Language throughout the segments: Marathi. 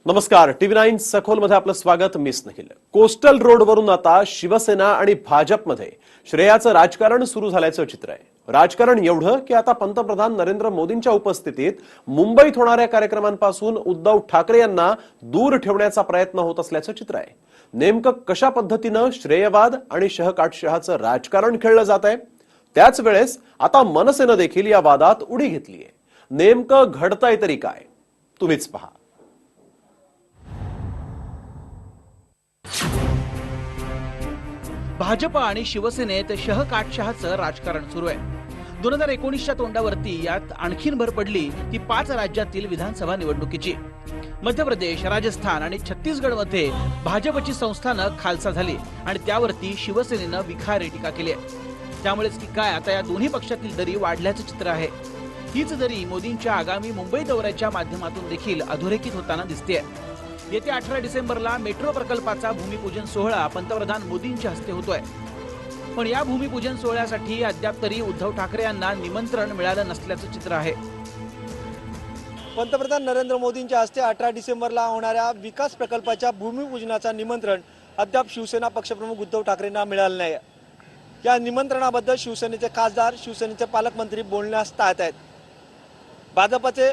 नमस्कार, TV9 सखोल मध्ये आपलं स्वागत. मी स्नेहिल. कोस्टल रोड वरून आता शिवसेना आणि भाजपमध्ये श्रेयाचं राजकारण सुरू झाल्याचं चित्र आहे. राजकारण एवढं की आता पंतप्रधान नरेंद्र मोदींच्या उपस्थितीत मुंबईत होणाऱ्या कार्यक्रमांपासून उद्धव ठाकरे यांना दूर ठेवण्याचा प्रयत्न होत असल्याचं चित्र आहे. नेमकं कशा पद्धतीनं श्रेयवाद आणि शहकाटशहाचं राजकारण खेळलं जात आहे, त्याच वेळेस आता मनसेनं देखील या वादात उडी घेतलीय. नेमकं घडतंय तरी काय, तुम्हीच पहा. भाजप आणि शिवसेनेत शहकाटशहाचं राजकारण सुरू आहे. 2019च्या तोंडावरती यात आणखीन भर पडली ती 5 राज्यातील विधानसभा निवडणुकीची. मध्य प्रदेश, राजस्थान आणि छत्तीसगडमध्ये भाजपची संस्थानं खालसा झाली आणि त्यावरती शिवसेनेनं विखारी टीका केली आहे. त्यामुळेच की काय आता या दोन्ही पक्षातील दरी वाढल्याचं चित्र आहे. हीच दरी मोदींच्या आगामी मुंबई दौऱ्याच्या माध्यमातून देखील अधोरेखित होताना दिसतेय. येत्या 18 डिसेंबरला मेट्रो प्रकल्पाचा भूमिपूजन सोहळा पंतप्रधान मोदींच्या हस्ते होतोय. पण या भूमिपूजन सोहळ्यासाठी अद्याप तरी उद्धव ठाकरे यांना निमंत्रण मिळालं नसल्याचं चित्र आहे. पंतप्रधान नरेंद्र मोदींच्या हस्ते 18 डिसेंबरला होणाऱ्या विकास प्रकल्पाच्या भूमिपूजनाचं निमंत्रण अद्याप शिवसेना पक्षप्रमुख उद्धव ठाकरेंना मिळालं नाही. या निमंत्रणाबद्दल शिवसेनेचे खासदार, शिवसेनेचे पालकमंत्री बोलण्यास टाळत आहेत. भाजपचे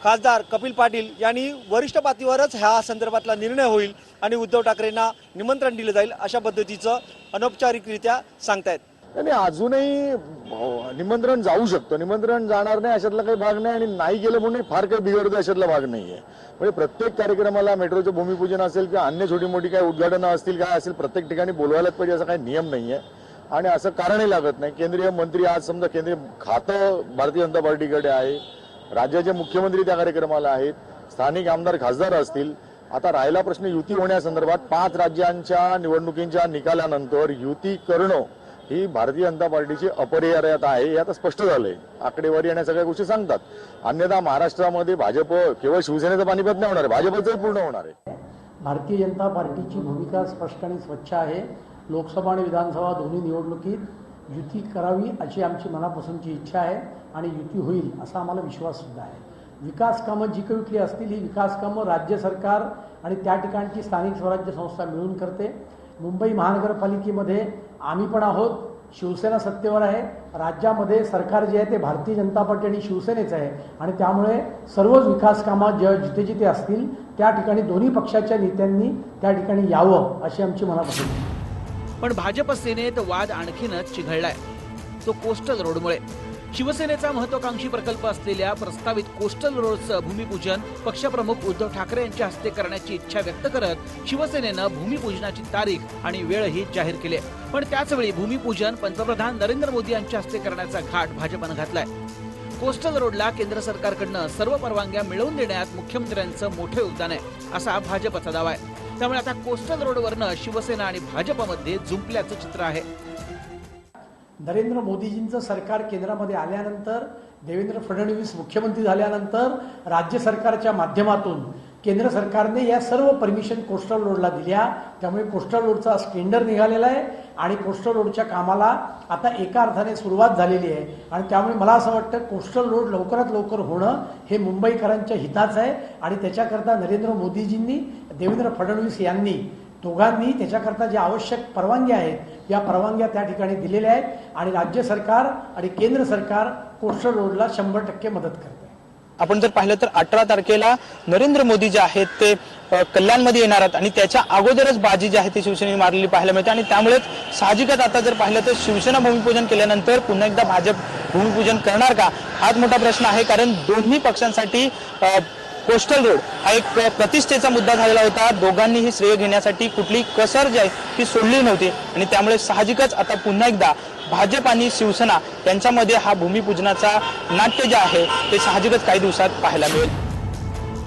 खासदार कपिल पाटील यांनी वरिष्ठ पातळीवरच ह्या संदर्भातला निर्णय होईल आणि उद्धव ठाकरेंना निमंत्रण दिलं जाईल अशा पद्धतीचं अनौपचारिकरित्या सांगतायत. आणि अजूनही निमंत्रण जाऊ शकतो, निमंत्रण जाणार नाही अशातला काही भाग नाही आणि नाही गेलं म्हणून फार काही बिघडतं अशातला भाग नाहीये. म्हणजे प्रत्येक कार्यक्रमाला मेट्रोचं भूमिपूजन असेल किंवा अन्य छोटी मोठी काही उद्घाटनं असतील काय असेल प्रत्येक ठिकाणी बोलवायलाच पाहिजे असा काही नियम नाहीये आणि असं कारणही लागत नाही. केंद्रीय मंत्री आज समजा केंद्रीय खातं भारतीय जनता पार्टीकडे आहे, राज्याचे मुख्यमंत्री त्या कार्यक्रमाला आहेत, स्थानिक आमदार खासदार असतील. आता राहिला प्रश्न युती होण्यासंदर्भात 5 राज्यांच्या निवडणुकींच्या निकालानंतर युती करणं ही भारतीय जनता पार्टीची अपरिहार्यता आहे हे आता स्पष्ट झालंय. आकडेवारी आणि सगळ्या गोष्टी सांगतात. अन्यथा महाराष्ट्रामध्ये भाजप केवळ शिवसेनेचं पानिपत नाही होणार आहे, भाजपचं पूर्ण होणार आहे. भारतीय जनता पार्टीची भूमिका स्पष्ट आणि स्वच्छ आहे. लोकसभा आणि विधानसभा दोन्ही निवडणुकीत युती करावी अशी आमची मनापासूनची इच्छा आहे आणि युती होईल असा आम्हाला विश्वास सुद्धा आहे. विकास कामं जी काही कुठली असतील ही विकास कामं राज्य सरकार आणि त्या ठिकाणची स्थानिक स्वराज्य संस्था मिळून करते. मुंबई महानगरपालिकेमध्ये आम्ही पण आहोत, शिवसेना सत्तेवर आहे. राज्यामध्ये सरकार जे आहे ते भारतीय जनता पार्टी आणि शिवसेनेचं आहे आणि त्यामुळे सर्वच विकास कामं जिथे जिथे असतील त्या ठिकाणी दोन्ही पक्षाच्या नेत्यांनी त्या ठिकाणी यावं अशी आमची मनापासून आहे. पण भाजप सेनेत वाद आणखीनच चिघळलाय, तो कोस्टल रोडमुळे. शिवसेनेचा महत्वाकांक्षी प्रकल्प असलेल्या प्रस्तावित कोस्टल रोडचं भूमिपूजन पक्षप्रमुख उद्धव ठाकरे यांच्या हस्ते करण्याची इच्छा व्यक्त करत शिवसेनेनं भूमिपूजनाची तारीख आणि वेळही जाहीर केली. पण त्याचवेळी भूमिपूजन पंतप्रधान नरेंद्र मोदी यांच्या हस्ते करण्याचा घाट भाजपनं घातलाय. कोस्टल रोडला केंद्र सरकारकडनं सर्व परवानग्या मिळवून देण्यात मुख्यमंत्र्यांचं मोठं योगदान आहे असा भाजपचा दावा आहे. त्यामुळे आता कोस्टल रोडवरनं शिवसेना आणि भाजपमध्ये जुंपल्याचं चित्र आहे. नरेंद्र मोदीजींचं सरकार केंद्रामध्ये आल्यानंतर, देवेंद्र फडणवीस मुख्यमंत्री झाल्यानंतर राज्य सरकारच्या माध्यमातून केंद्र सरकारने या सर्व परमिशन कोस्टल रोडला दिल्या. त्यामुळे कोस्टल रोडचा टेंडर निघालेला आहे आणि कोस्टल रोडच्या कामाला आता एका अर्थाने सुरुवात झालेली आहे आणि त्यामुळे मला असं वाटतं कोस्टल रोड लवकरात लवकर होणं हे मुंबईकरांच्या हिताचं आहे आणि त्याच्याकरता नरेंद्र मोदीजींनी, देवेंद्र फडणवीस यांनी दोघांनी त्याच्याकरता ज्या आवश्यक परवानग्या आहेत या परवानग्या त्या ठिकाणी दिलेल्या आहेत आणि राज्य सरकार आणि केंद्र सरकार कोस्टल रोडला 100% मदत करते. आपण जर पाहिलं तर 18 तारखेला नरेंद्र मोदी जे आहेत ते कल्याणमध्ये येणार आहेत आणि त्याच्या अगोदरच बाजी जी आहे ती शिवसेनेने मारलेली पाहायला मिळते आणि त्यामुळेच साहजिकच आता जर पाहिलं तर शिवसेना भूमिपूजन केल्यानंतर पुन्हा एकदा भाजप भूमिपूजन करणार का हाच मोठा प्रश्न आहे. कारण दोन्ही पक्षांसाठी कोस्टल रोड हा एक प्रतिष्ठेचा मुद्दा झालेला होता. दोघांनीही श्रेय घेण्यासाठी कुठली कसर जी आहे ती सोडली नव्हती आणि त्यामुळे साहजिकच आता पुन्हा एकदा भाजप आणि शिवसेना यांच्यामध्ये हा भूमिपूजनाचा नाट्य जे आहे ते साहजिकच काही दिवसात पाहायला मिळेल.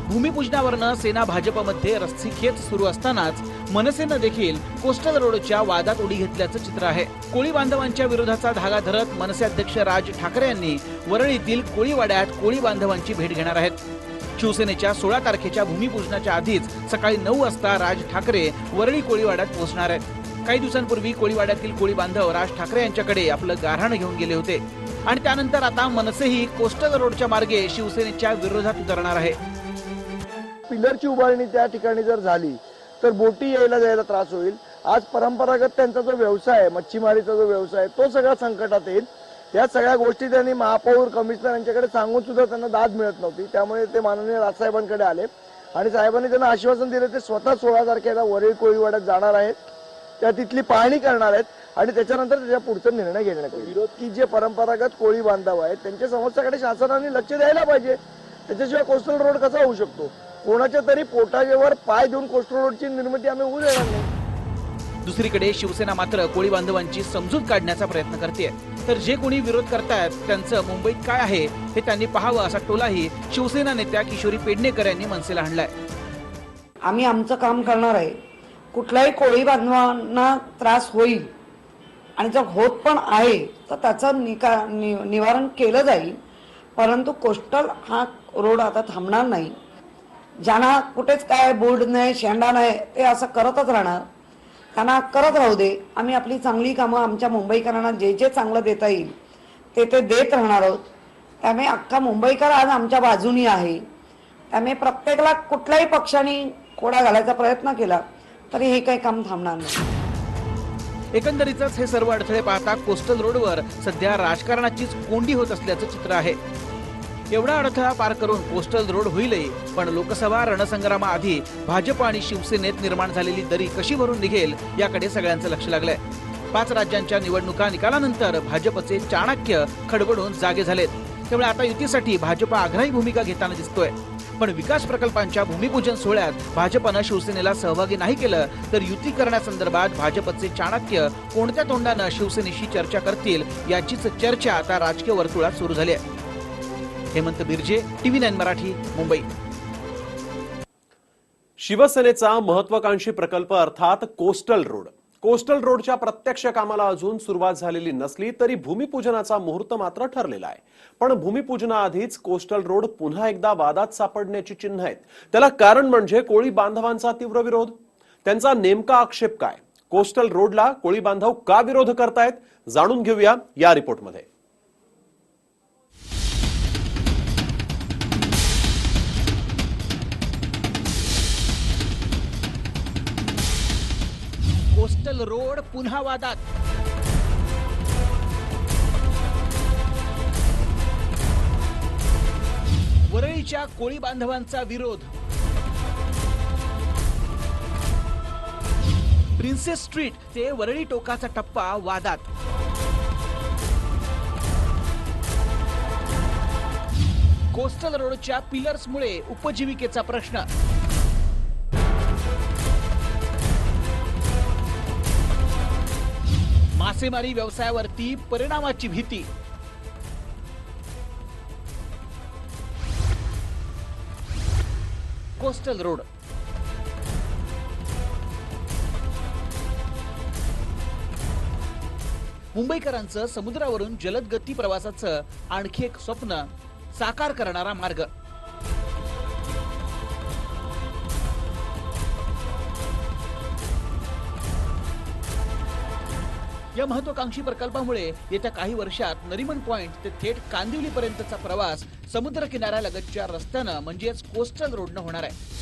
भूमिपूजनावरनं सेना भाजपमध्ये रस्सीखेच सुरू असतानाच मनसेनं देखील कोस्टल रोडच्या वादात उडी घेतल्याचं चित्र आहे. कोळी बांधवांच्या विरोधाचा धागा धरत मनसे अध्यक्ष राज ठाकरे यांनी वरळीतील कोळीवाड्यात कोळी बांधवांची भेट घेणार आहेत. शिवसेनेच्या 16 तारखेच्या भूमिपूजनाच्या आधीच सकाळी 9 वाजता राज ठाकरे वरळी कोळीवाड्यात पोहोचणार आहेत. काही दिवसांपूर्वी कोळीवाड्यातील कोळी बांधव राज ठाकरे यांच्याकडे आपलं गाऱ्हाण घेऊन गेले होते आणि त्यानंतर आता मनसेही कोस्टल रोडच्या मार्गे शिवसेनेच्या विरोधात उतरणार आहे. पिलरची उभारणी त्या ठिकाणी जर झाली तर बोटी यायला जायला त्रास होईल. आज परंपरागत त्यांचा जो व्यवसाय आहे, मच्छीमारीचा जो व्यवसाय आहे, तो सगळा संकटात येईल. या सगळ्या गोष्टी त्यांनी महापौर कमिशनर यांच्याकडे सांगून सुद्धा त्यांना दाद मिळत नव्हती. त्यामुळे ते माननीय राजसाहेबांकडे आले आणि साहेबांनी त्यांना आश्वासन दिलं ते स्वतः 16 तारखेला वरळी कोळीवाड्यात जाणार आहेत, त्या तिथली पाहणी करणार आहेत आणि त्याच्यानंतर त्याच्या पुढचा निर्णय घेण्यात येईल. विरोध की जे परंपरागत कोळी बांधव आहेत त्यांच्या समस्याकडे शासनाने लक्ष द्यायला पाहिजे. त्याच्याशिवाय कोस्टल रोड कसा होऊ शकतो? कोणाच्या तरी पोटावर पाय देऊन कोस्टल रोडची निर्मिती आम्ही होऊ देणार नाही. दुसरीकडे शिवसेना मात्र कोळी बांधवांची समजूत काढण्याचा प्रयत्न करते. तर जे कोणी विरोध करतायत त्यांचं मुंबईत काय आहे हे त्यांनी पाहावं असा टोलाही शिवसेना नेत्या किशोरी पेडणेकर यांनी मनसेला आणलाय. आम्ही आमचं काम करणार आहे. कुठल्याही कोळी बांधवांना त्रास होईल आणि जर होत पण आहे तर त्याचं निवारण केलं जाईल. परंतु कोस्टल हा रोड आता थांबणार नाही. ज्यांना कुठेच काय बोर्ड नाही, शेंडा नाही, ते असं करतच राहणार. त्यांना करत राहू दे. आम्ही आपली चांगली कामं आमच्या मुंबईकरांना जे जे चांगलं देता येईल ते देत राहणार आहोत. त्यामुळे अख्खा मुंबईकर आज आमच्या बाजूनी आहे. त्यामुळे प्रत्येकाला कुठल्याही पक्षाने कोडा घालायचा प्रयत्न केला तरी हे काही काम थांबणार नाही. एकंदरीतच हे सर्व अडथळे पाहता कोस्टल रोडवर सध्या राजकारणाचीच कोंडी होत असल्याचं चित्र आहे. एवढा अडथळा पार करून कोस्टल रोड होईलही, पण लोकसभा रणसंग्रामाआधी भाजप आणि शिवसेनेत निर्माण झालेली दरी कशी भरून निघेल याकडे सगळ्यांचं लक्ष लागलंय. 5 राज्यांच्या निवडणुका निकालानंतर भाजपचे चाणक्य खडबडून जागे झालेत. त्यामुळे आता युतीसाठी भाजप आग्रही भूमिका घेताना दिसतोय. पण विकास प्रकल्पांच्या भूमिपूजन सोहळ्यात भाजपनं शिवसेनेला सहभागी नाही केलं तर युती करण्यासंदर्भात भाजपचे चाणक्य कोणत्या तोंडानं शिवसेनेशी चर्चा करतील याचीच चर्चा आता राजकीय वर्तुळात सुरू झाली आहे. हेमंत बिर्जे, TV9 मराठी, मुंबई. शिवसेनेचा महत्वाकांक्षी प्रकल्प अर्थात कोस्टल रोड. कोस्टल रोडच्या प्रत्यक्ष कामाला अजून सुरुवात झालेली नसली तरी भूमिपूजनाचा मुहूर्त मात्र ठरलेला आहे. पण भूमिपूजनाआधीच कोस्टल रोड पुन्हा एकदा वादात सापडण्याची चिन्ह आहेत. त्याला कारण म्हणजे कोळी बांधवांचा तीव्र विरोध. त्यांचा नेमका आक्षेप काय? कोस्टल रोडला कोळी बांधव का विरोध करतायत? जाणून घेऊया या रिपोर्टमध्ये. कोस्टल रोड पुन्हा वादात. वरळीच्या कोळी बांधवांचा विरोध. प्रिन्सेस स्ट्रीट ते वरळी टोकाचा टप्पा वादात. कोस्टल रोडच्या पिलर्समुळे उपजीविकेचा प्रश्न. मासेमारी व्यवसायावरती परिणामाची भीती. Coastal road. मुंबईकरांचं समुद्रावरून जलद गती प्रवासाचं आणखी एक स्वप्न साकार करणारा मार्ग. या महत्वाकांक्षी प्रकल्पामुळे येत्या काही वर्षात नरिमन पॉइंट ते थेट कांदिवली पर्यंतचा प्रवास समुद्र किनाऱ्यालगतच्या रस्त्यानं म्हणजेच कोस्टल रोडनं होणार आहे.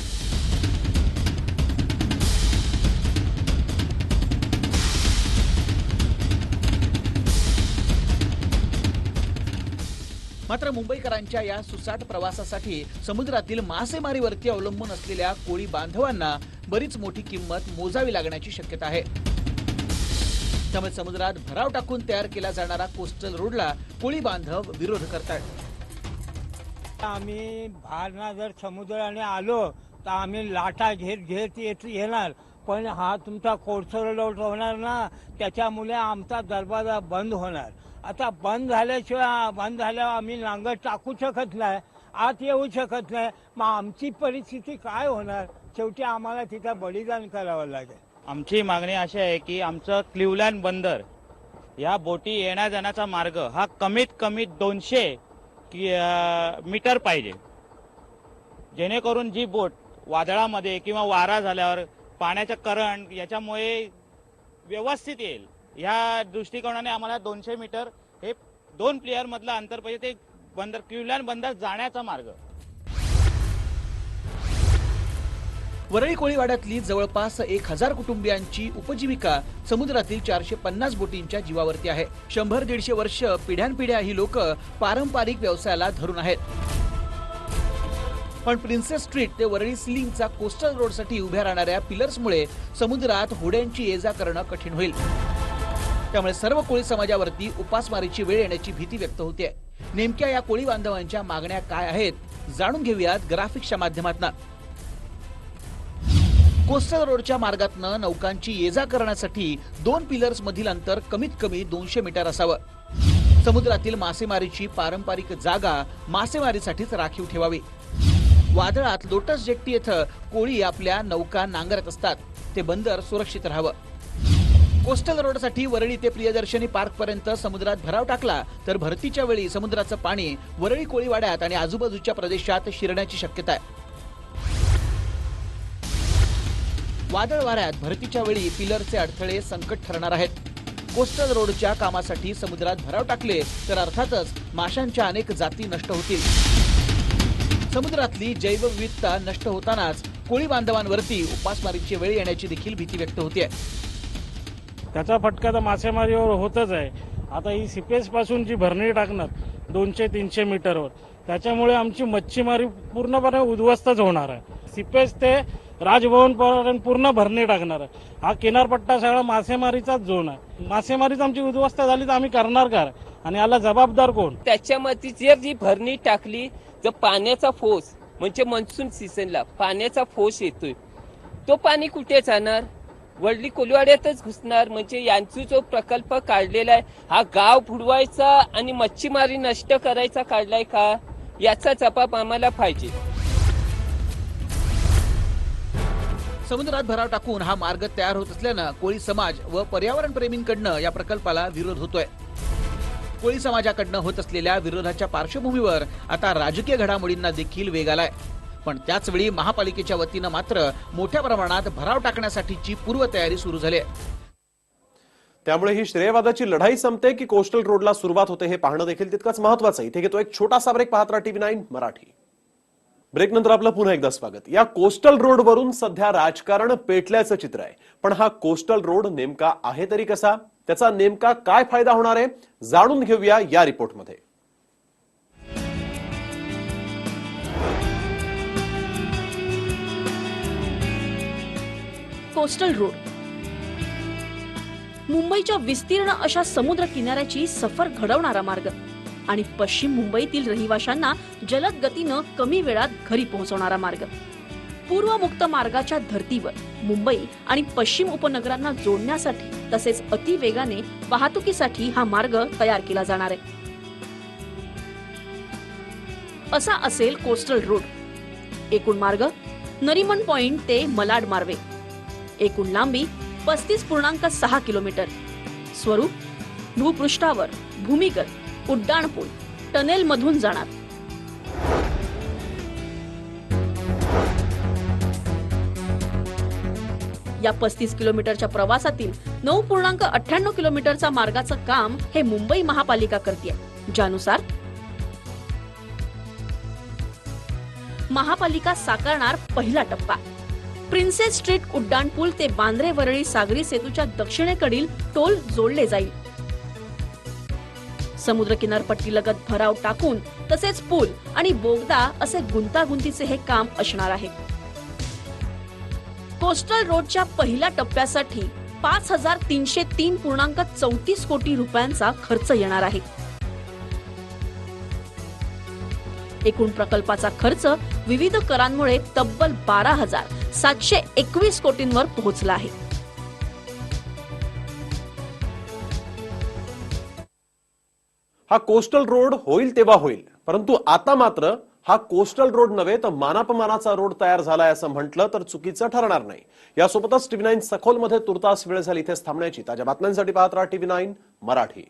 मात्र मुंबईकरांच्या या सुसाट प्रवासासाठी समुद्रातील मासेमारीवरती अवलंबून असलेल्या कोळी बांधवांना बरीच मोठी किंमत मोजावी लागण्याची शक्यता आहे. त्यामुळे समुद्रात भराव टाकून तयार केला जाणारा कोस्टल रोडला कोळी बांधव विरोध करतात. आम्ही भारना जर समुद्राने आलो तर आम्ही लाटा घेत येणार, पण हा तुमचा कोस्टल रोड होणार ना, त्याच्यामुळे आमचा दरवाजा बंद होणार. आता बंद झाल्यावर आम्ही नांगर टाकू शकत नाही, आत येऊ शकत नाही. मग आमची परिस्थिती काय होणार? शेवटी आम्हाला तिथं बलिदान करावं लागेल. आमची मागणी अशी आहे की आमचं क्लिवलँड बंदर या बोटी येण्या जाण्याचा मार्ग हा कमीत कमी 200 मीटर पाहिजे, जेणेकरून जी बोट वादळामध्ये किंवा वारा झाल्यावर पाण्याचा करंट याच्यामुळे व्यवस्थित येईल. या दृष्टिकोनाने आम्हाला 200 मीटर हे 2 प्लेयर मधलं अंतर पाहिजे, ते बंदर क्लिवलँड बंदर जाण्याचा मार्ग. वरळी कोळीवाड्यातली जवळपास 1000 कुटुंबियांची उपजीविका समुद्रातील 450 बोटींच्या जीवावरती आहे. 100-150 वर्ष पिढ्यानपिढ्या ही लोक पारंपरिक व्यवसायाला धरून आहेत. पण प्रिन्सेस स्ट्रीट ते वरळी सिलिंगचा कोस्टल रोडसाठी उभ्या राहणाऱ्या पिलर्समुळे समुद्रात होड्यांची ये-जा करणं कठीण होईल. त्यामुळे सर्व कोळी समाजावरती उपासमारीची वेळ येण्याची भीती व्यक्त होते. नेमक्या या कोळी बांधवांच्या मागण्या काय आहेत जाणून घेऊयात ग्राफिक्सच्या माध्यमातून. कोस्टल रोडच्या मार्गातनं नौकांची ये-जा करण्यासाठी 2 पिलर्स मधील अंतर कमीत कमी 200 मीटर असावं. समुद्रातील मासेमारीची पारंपरिक जागा मासेमारीसाठीच राखीव ठेवावी. वादळात लोटस जेट्टी येथे कोळी आपल्या नौका नांगरत असतात. ते बंदर सुरक्षित राहावं. कोस्टल रोडसाठी वरळी ते प्रियदर्शनी पार्क पर्यंत समुद्रात भराव टाकला तर भरतीच्या वेळी समुद्राचं पाणी वरळी कोळीवाड्यात आणि आजूबाजूच्या प्रदेशात शिरण्याची शक्यता आहे. वादळ वाऱ्यात भरतीच्या वेळी पिलरचे अडथळे संकट ठरणार आहेत. कोस्टल रोडच्या कामासाठी समुद्रात भराव टाकले तर अर्थातच माशांच्या अनेक जाती नष्ट होतील. समुद्रातली जैवविविधता नष्ट होतानाच कोळी बांधवांवरती उपासमारीची वेळ येण्याची देखील भीती व्यक्त होते. त्याचा फटका तर मासेमारीवर होतच आहे. आता ही सिपेस पासून जी भरणी टाकणार 200-300 मीटरवर, त्याच्यामुळे आमची मच्छीमारी पूर्णपणे उद्ध्वस्तच होणार आहे. सिपेस ते राजभवन पर्यंत पूर्ण भरणी टाकणार आहे. हा किनारपट्टा सगळा मासेमारीचाच झोन आहे. मासेमारीच आमची उद्ध्वस्त झाली तर आम्ही करणार काय आणि याला जबाबदार कोण? त्याच्यामध्ये जर जी भरणी टाकली तर पाण्याचा फोर्स म्हणजे मान्सून सीझनला पाण्याचा फोर्स येतोय, तो पाणी कुठे जाणार? वरळी कोळीवाड्यातच घुसणार. म्हणजे यांचा जो प्रकल्प काढलेला आहे हा गाव बुडवायचा आणि मच्छीमारी नष्ट करायचा काढलाय का? याचा जबाब आम्हाला पाहिजे. समुद्रात भराव टाकून हा मार्ग तयार होत असल्यानं कोळी समाज व पर्यावरण प्रेमींकडनं या प्रकल्पाला विरोध होतोय. कोळी समाजाकडनं होत असलेल्या विरोधाच्या पार्श्वभूमीवर आता राजकीय घडामोडींना देखील वेग आलाय. पण त्याच वेळी महापालिकेच्या वतीनं मात्र मोठ्या प्रमाणात भराव टाकण्यासाठीची पूर्वतयारी सुरू झाली आहे. त्यामुळे ही श्रेयवादाची लढाई संपते की कोस्टल रोडला सुरुवात होते हे पाहणं देखील तितकंच महत्वाचं आहे. इथे घेतो एक छोटासा ब्रेक. पाहत राहा TV9 मराठी. ब्रेक नंतर आपलं पुन्हा एकदा स्वागत. या कोस्टल रोडवरून सध्या राजकारण पेटल्याचं चित्र आहे. पण हा कोस्टल रोड नेमका आहे तरी कसा? त्याचा नेमका काय फायदा होणार आहे जाणून घेऊया या रिपोर्टमध्ये. कोस्टल रोड मुंबईच्या विस्तीर्ण अशा समुद्र किनाऱ्याची सफर घडवणारा मार्ग आणि पश्चिम मुंबईतील रहिवाशांना जलद गतीनं कमी वेळात घरी पोहोचवणारा मार्ग. पूर्वमुक्त मार्गाच्या धर्तीवर मुंबई आणि पश्चिम उपनगरांना जोडण्यासाठी तसेच अतिवेगाने वाहतुकीसाठी हा मार्ग तयार केला जाणार आहे. असा असेल कोस्टल रोड. एकूण मार्ग नरिमन पॉइंट ते मलाड मार्वे. एकूण लांबी 35.6 किलोमीटर. स्वरूप भूपृष्ठावर भूमिगत उड्डाणपूल टनेल मधून जाणार. या 35 किलोमीटरच्या प्रवासातील 9.98 किलोमीटरचा मार्गाचं काम हे मुंबई महापालिका करते. ज्यानुसार महापालिका साकारणार पहिला टप्पा. प्रिन्सेस स्ट्रीट उड्डाणपूल ते बांद्रे वरळी सागरी सेतूच्या दक्षिणेकडील टोल जोडले जाईल. समुद्र किनारपट्टीलगत भराव टाकून तसेच पूल आणि बोगदा असे गुंतागुंतीचे हे काम असणार आहे. कोस्टल रोडच्या पहिल्या टप्प्यासाठी 5303.34 कोटी रुपयांचा खर्च येणार आहे. एकूण प्रकल्पाचा खर्च विविध करांमुळे तब्बल 12,721 कोटींवर पोहोचला आहे. हा कोस्टल रोड होईल तेव्हा होईल, परंतु आता मात्र हा कोस्टल रोड नव्हे तर मानापमानाचा रोड तयार झालाय असं म्हटलं तर चुकीचं ठरणार नाही. यासोबतच TV9 सखोलमध्ये तुर्तास वेळ झाली इथेच थांबण्याची. ताज्या बातम्यांसाठी पाहत राहा TV9 मराठी.